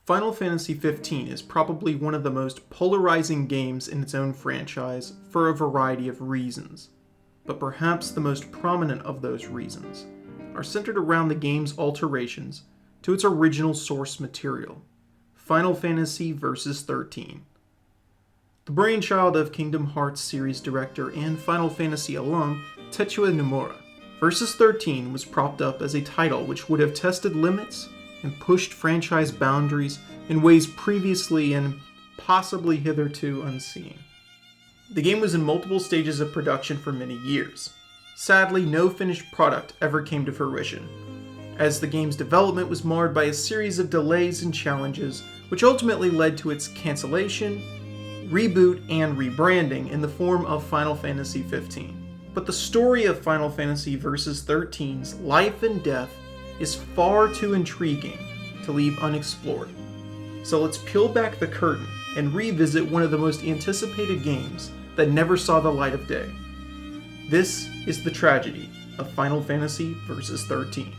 Final Fantasy XV is probably one of the most polarizing games in its own franchise for a variety of reasons, but perhaps the most prominent of those reasons are centered around the game's alterations to its original source material, Final Fantasy Versus XIII. The brainchild of Kingdom Hearts series director and Final Fantasy alum Tetsuya Nomura, Versus XIII was propped up as a title which would have tested limits and pushed franchise boundaries in ways previously and possibly hitherto unseen. The game was in multiple stages of production for many years. Sadly, no finished product ever came to fruition, as the game's development was marred by a series of delays and challenges, which ultimately led to its cancellation, reboot, and rebranding in the form of Final Fantasy XV. But the story of Final Fantasy Versus XIII's life and death is far too intriguing to leave unexplored. So let's peel back the curtain and revisit one of the most anticipated games that never saw the light of day. This is the tragedy of Final Fantasy Versus XIII.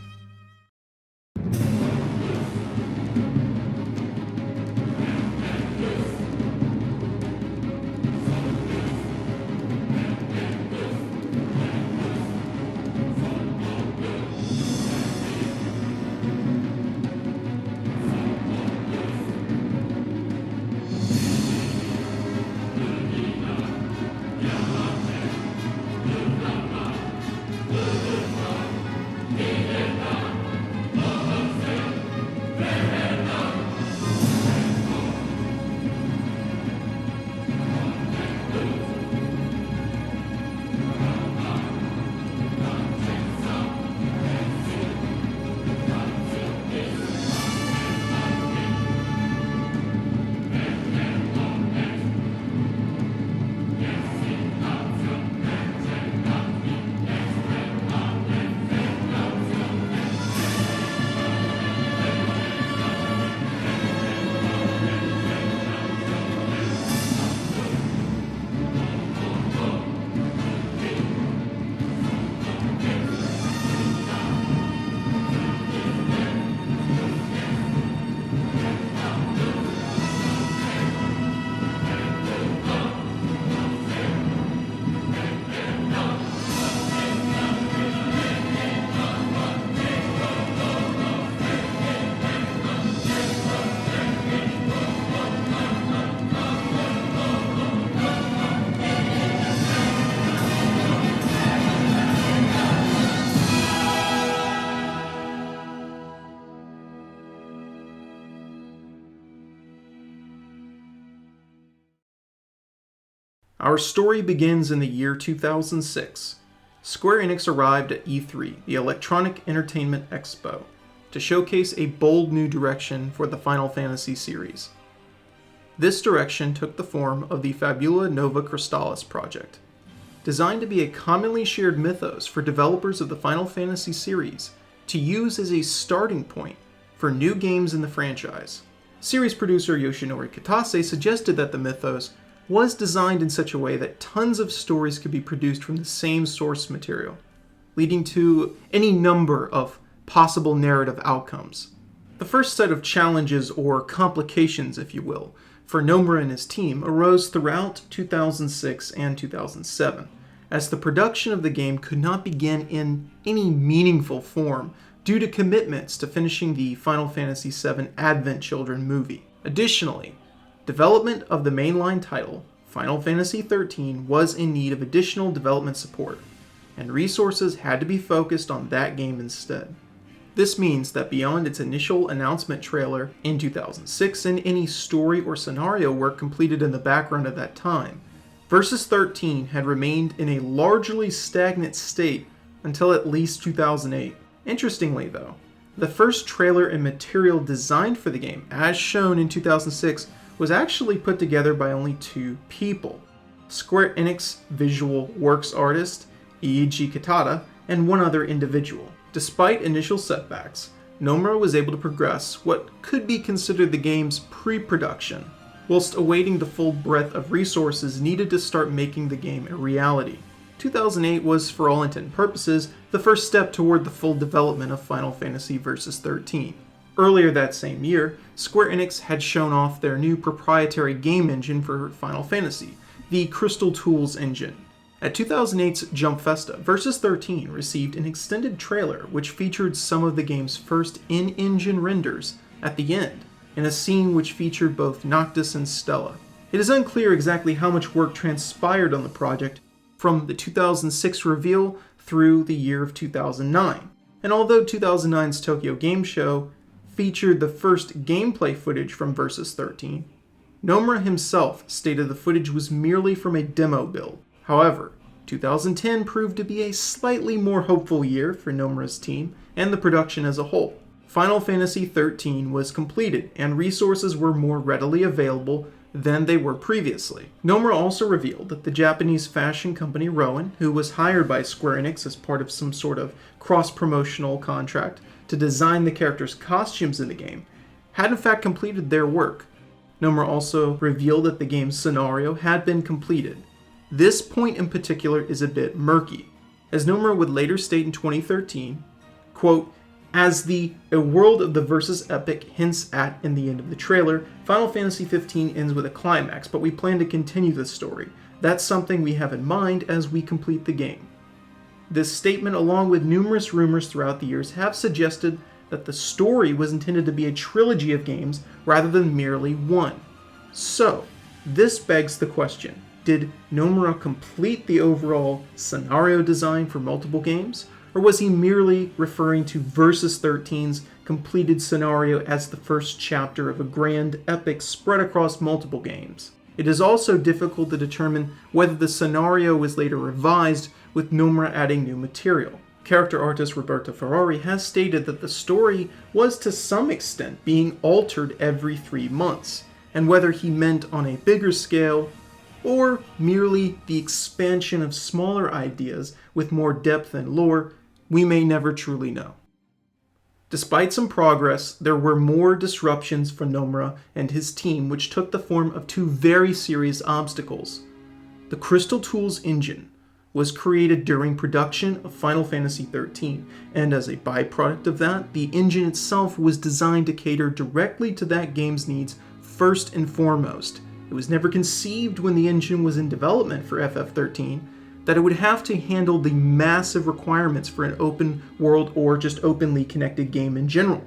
Our story begins in the year 2006. Square Enix arrived at E3, the Electronic Entertainment Expo, to showcase a bold new direction for the Final Fantasy series. This direction took the form of the Fabula Nova Crystallis project, designed to be a commonly shared mythos for developers of the Final Fantasy series to use as a starting point for new games in the franchise. Series producer Yoshinori Kitase suggested that the mythos was designed in such a way that tons of stories could be produced from the same source material, leading to any number of possible narrative outcomes. The first set of challenges, or complications if you will, for Nomura and his team arose throughout 2006 and 2007, as the production of the game could not begin in any meaningful form due to commitments to finishing the Final Fantasy VII Advent Children movie. Additionally, development of the mainline title, Final Fantasy XIII, was in need of additional development support, and resources had to be focused on that game instead. This means that beyond its initial announcement trailer in 2006 and any story or scenario work completed in the background at that time, Versus XIII had remained in a largely stagnant state until at least 2008. Interestingly though, the first trailer and material designed for the game, as shown in 2006, was actually put together by only two people: Square Enix visual works artist Eiji Kitada and one other individual. Despite initial setbacks, Nomura was able to progress what could be considered the game's pre-production, whilst awaiting the full breadth of resources needed to start making the game a reality. 2008 was, for all intent and purposes, the first step toward the full development of Final Fantasy Versus XIII. Earlier that same year, Square Enix had shown off their new proprietary game engine for Final Fantasy, the Crystal Tools engine. At 2008's Jump Festa, Versus 13 received an extended trailer which featured some of the game's first in-engine renders at the end, in a scene which featured both Noctis and Stella. It is unclear exactly how much work transpired on the project from the 2006 reveal through the year of 2009. And although 2009's Tokyo Game Show featured the first gameplay footage from Versus 13, Nomura himself stated the footage was merely from a demo build. However, 2010 proved to be a slightly more hopeful year for Nomura's team and the production as a whole. Final Fantasy XIII was completed and resources were more readily available than they were previously. Nomura also revealed that the Japanese fashion company Rowan, who was hired by Square Enix as part of some sort of cross-promotional contract to design the characters' costumes in the game, had in fact completed their work. Nomura also revealed that the game's scenario had been completed. This point in particular is a bit murky, as Nomura would later state in 2013, quote, "As A World of the Versus epic hints at in the end of the trailer, Final Fantasy XV ends with a climax, but we plan to continue the story. That's something we have in mind as we complete the game." This statement, along with numerous rumors throughout the years, have suggested that the story was intended to be a trilogy of games rather than merely one. So, this begs the question, did Nomura complete the overall scenario design for multiple games? Or was he merely referring to Versus 13's completed scenario as the first chapter of a grand epic spread across multiple games? It is also difficult to determine whether the scenario was later revised with Nomura adding new material. Character artist Roberto Ferrari has stated that the story was to some extent being altered every 3 months, and whether he meant on a bigger scale or merely the expansion of smaller ideas with more depth and lore, we may never truly know. Despite some progress, there were more disruptions for Nomura and his team, which took the form of 2 very serious obstacles. The Crystal Tools engine was created during production of Final Fantasy XIII, and as a byproduct of that, the engine itself was designed to cater directly to that game's needs first and foremost. It was never conceived when the engine was in development for FF13 that it would have to handle the massive requirements for an open world or just openly connected game in general.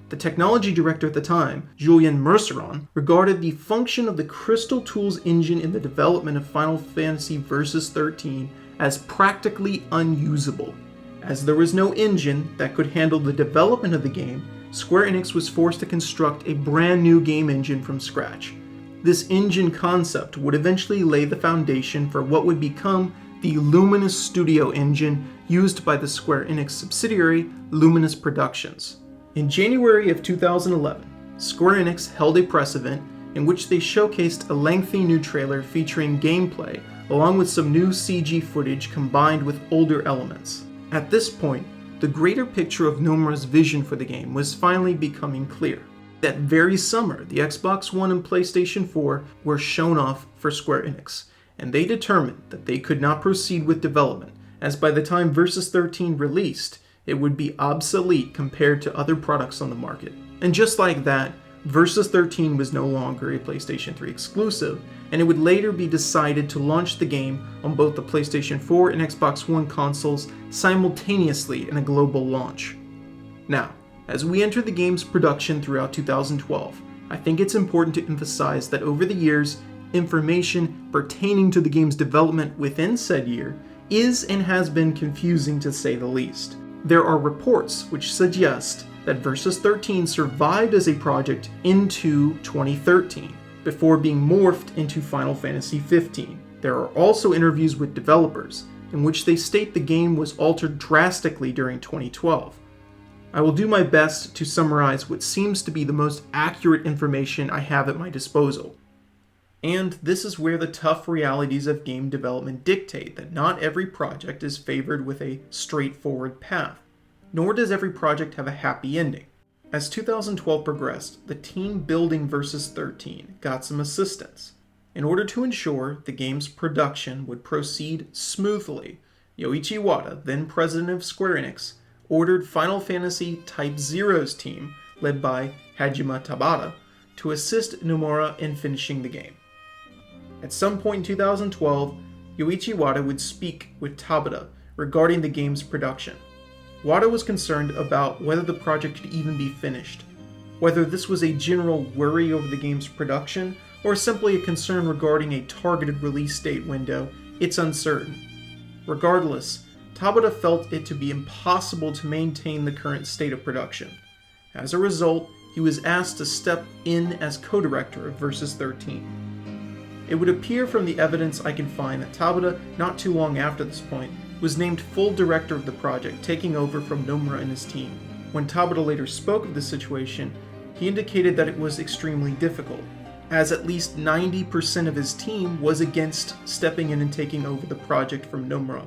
The technology director at the time, Julien Merceron, regarded the function of the Crystal Tools engine in the development of Final Fantasy Versus XIII as practically unusable. As there was no engine that could handle the development of the game, Square Enix was forced to construct a brand new game engine from scratch. This engine concept would eventually lay the foundation for what would become the Luminous Studio engine used by the Square Enix subsidiary Luminous Productions. In January of 2011, Square Enix held a press event in which they showcased a lengthy new trailer featuring gameplay along with some new CG footage combined with older elements. At this point, the greater picture of Nomura's vision for the game was finally becoming clear. That very summer, the Xbox One and PlayStation 4 were shown off for Square Enix, and they determined that they could not proceed with development, as by the time Versus 13 released, it would be obsolete compared to other products on the market. And just like that, Versus 13 was no longer a PlayStation 3 exclusive, and it would later be decided to launch the game on both the PlayStation 4 and Xbox One consoles simultaneously in a global launch. Now, as we enter the game's production throughout 2012, I think it's important to emphasize that over the years, information pertaining to the game's development within said year is and has been confusing to say the least. There are reports which suggest that Versus 13 survived as a project into 2013, before being morphed into Final Fantasy XV. There are also interviews with developers, in which they state the game was altered drastically during 2012. I will do my best to summarize what seems to be the most accurate information I have at my disposal. And this is where the tough realities of game development dictate that not every project is favored with a straightforward path, nor does every project have a happy ending. As 2012 progressed, the team building Versus 13 got some assistance. In order to ensure the game's production would proceed smoothly, Yoichi Wada, then president of Square Enix, ordered Final Fantasy Type 0's team led by Hajime Tabata, to assist Nomura in finishing the game. At some point in 2012, Yoichi Wada would speak with Tabata regarding the game's production. Wada was concerned about whether the project could even be finished, whether this was a general worry over the game's production or simply a concern regarding a targeted release date window. It's uncertain. Regardless, Tabata felt it to be impossible to maintain the current state of production. As a result, he was asked to step in as co-director of Versus 13. It would appear from the evidence I can find that Tabata, not too long after this point, was named full director of the project, taking over from Nomura and his team. When Tabata later spoke of the situation, he indicated that it was extremely difficult, as at least 90% of his team was against stepping in and taking over the project from Nomura.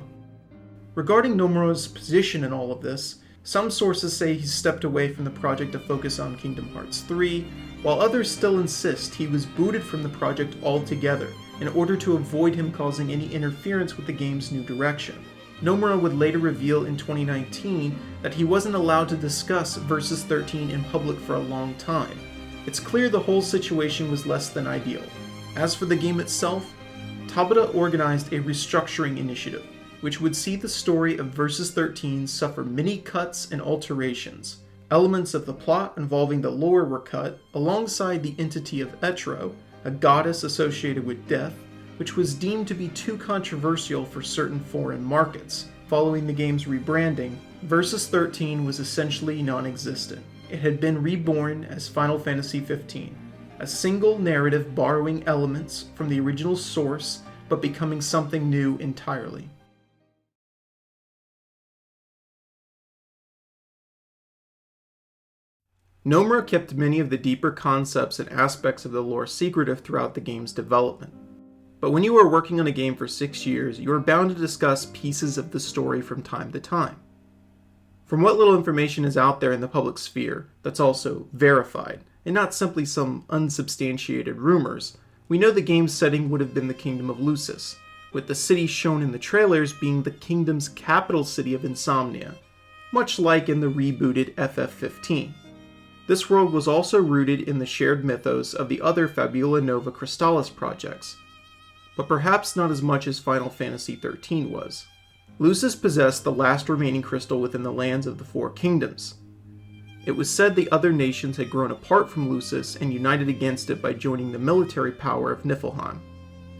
Regarding Nomura's position in all of this, some sources say he stepped away from the project to focus on Kingdom Hearts 3, while others still insist he was booted from the project altogether in order to avoid him causing any interference with the game's new direction. Nomura would later reveal in 2019 that he wasn't allowed to discuss Versus 13 in public for a long time. It's clear the whole situation was less than ideal. As for the game itself, Tabata organized a restructuring initiative, which would see the story of Versus 13 suffer many cuts and alterations. Elements of the plot involving the lore were cut, alongside the entity of Etro, a goddess associated with death, which was deemed to be too controversial for certain foreign markets. Following the game's rebranding, Versus 13 was essentially non-existent. It had been reborn as Final Fantasy XV, a single narrative borrowing elements from the original source, but becoming something new entirely. Nomura kept many of the deeper concepts and aspects of the lore secretive throughout the game's development. But when you are working on a game for 6 years, you are bound to discuss pieces of the story from time to time. From what little information is out there in the public sphere that's also verified, and not simply some unsubstantiated rumors, we know the game's setting would have been the Kingdom of Lucis, with the city shown in the trailers being the kingdom's capital city of Insomnia, much like in the rebooted FF15. This world was also rooted in the shared mythos of the other Fabula Nova Crystallis projects, but perhaps not as much as Final Fantasy XIII was. Lucis possessed the last remaining crystal within the lands of the Four Kingdoms. It was said the other nations had grown apart from Lucis and united against it by joining the military power of Niflheim.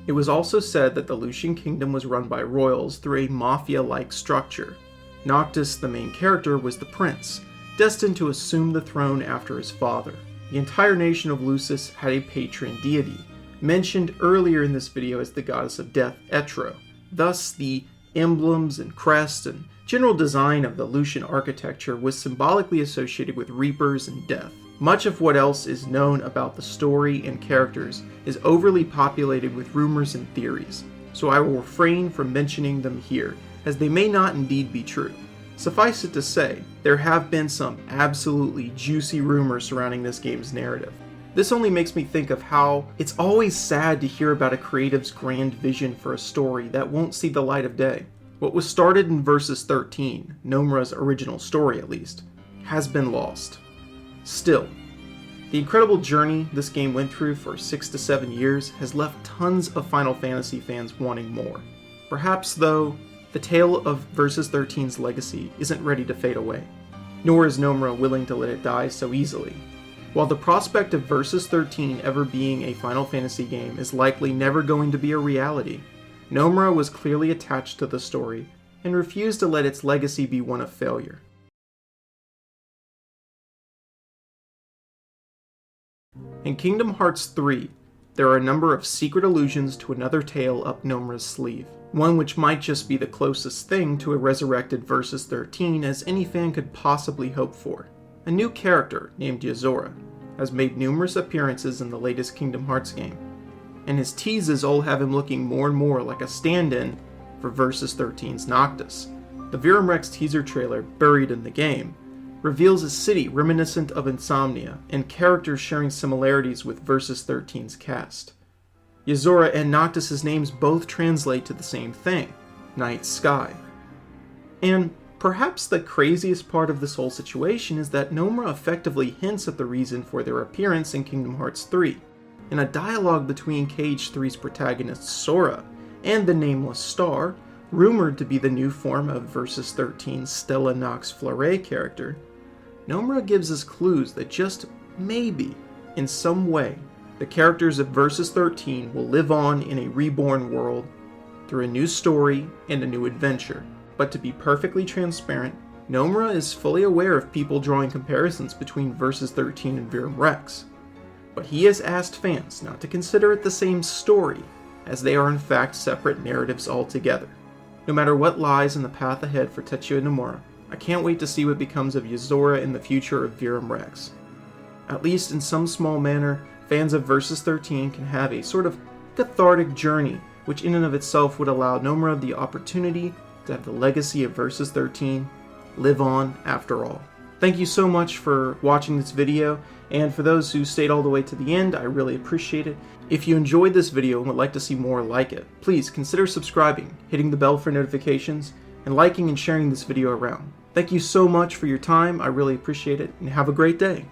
It was also said that the Lucian kingdom was run by royals through a mafia-like structure. Noctis, the main character, was the prince, destined to assume the throne after his father. The entire nation of Lucis had a patron deity, mentioned earlier in this video as the goddess of death, Etro. Thus, the emblems and crests and general design of the Lucian architecture was symbolically associated with reapers and death. Much of what else is known about the story and characters is overly populated with rumors and theories, so I will refrain from mentioning them here, as they may not indeed be true. Suffice it to say, there have been some absolutely juicy rumors surrounding this game's narrative. This only makes me think of how it's always sad to hear about a creative's grand vision for a story that won't see the light of day. What was started in Versus 13, Nomura's original story at least, has been lost. Still, the incredible journey this game went through for 6 to 7 years has left tons of Final Fantasy fans wanting more. Perhaps, though, the tale of Versus 13's legacy isn't ready to fade away, nor is Nomura willing to let it die so easily. While the prospect of Versus 13 ever being a Final Fantasy game is likely never going to be a reality, Nomura was clearly attached to the story and refused to let its legacy be one of failure. In Kingdom Hearts 3, there are a number of secret allusions to another tale up Nomura's sleeve, one which might just be the closest thing to a resurrected Versus 13 as any fan could possibly hope for. A new character, named Yozora, has made numerous appearances in the latest Kingdom Hearts game, and his teases all have him looking more and more like a stand-in for Versus 13's Noctis. The Virum Rex teaser trailer, buried in the game, reveals a city reminiscent of Insomnia, and characters sharing similarities with Versus 13's cast. Yozora and Noctis' names both translate to the same thing, Night Sky. And Perhaps the craziest part of this whole situation is that Nomura effectively hints at the reason for their appearance in Kingdom Hearts 3, in a dialogue between KH3's protagonist Sora and the nameless star, rumored to be the new form of Versus 13's Stella Nox Fleuret character. Nomura gives us clues that just maybe, in some way, the characters of Versus 13 will live on in a reborn world through a new story and a new adventure. But to be perfectly transparent, Nomura is fully aware of people drawing comparisons between Versus 13 and Verum Rex, but he has asked fans not to consider it the same story, as they are in fact separate narratives altogether. No matter what lies in the path ahead for Tetsuya Nomura, I can't wait to see what becomes of Yozora in the future of Verum Rex. At least in some small manner, fans of Versus 13 can have a sort of cathartic journey, which in and of itself would allow Nomura the opportunity to have the legacy of Versus 13 live on after all. Thank you so much for watching this video, and for those who stayed all the way to the end, I really appreciate it. If you enjoyed this video and would like to see more like it, please consider subscribing, hitting the bell for notifications, and liking and sharing this video around. Thank you so much for your time, I really appreciate it, and have a great day.